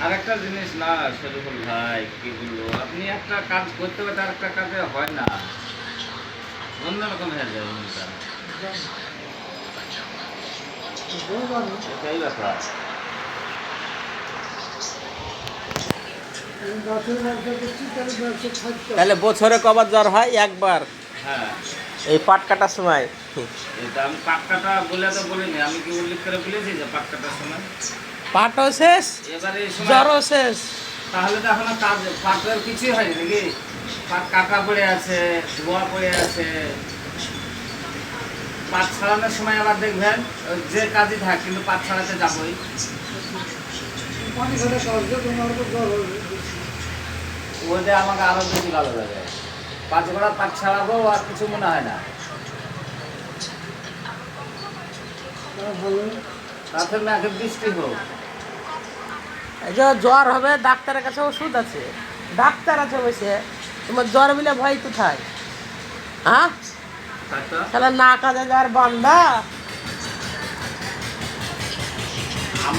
আর একটা জিনিস না শরীফুল ভাই, কি বলবো, আপনি একটা কাজ করতে করতে আর একটা কাজে হয় না, অন্যরকম হয়ে যায় মনটা। এটাই ব্যাপার। তাহলে বছরে কবার জ্বর হয়? একবার, হ্যাঁ, এই পাট কাটার সময়। এটা আমি পাট কাটা বলে তো বলিনি, আমি কি উল্লেখ করে বলেছি যে পাট কাটার সময়? পাটও শেষ, এবারে এই সময় জ্বরও শেষ। তাহলে তো এখনো কাজ পাটের কিছুই হয়নি নাকি? পাট কাটা পড়ে আছে, ধোয়া পড়ে আছে। পাট ছাড়ানোর সময় আবার দেখবেন যে কাজই থাক, কিন্তু পাট ছাড়াতে যাবই। ওইটা আমাকে আরো বেশি ভালো লাগে। পাঁচ ঘোড়া পাট ছাড়াবো আর কিছু মনে হয় না। তাতে মেঘে বৃষ্টি হোক। এই যে জ্বর হবে, ডাক্তারের কাছে ওষুধ আছে, ডাক্তার আছে বসে, তোমার জ্বর বিলে ভয় কোথায়? হ্যাঁ, তাই তো। তাহলে না কাজে যাওয়ার বান্দা।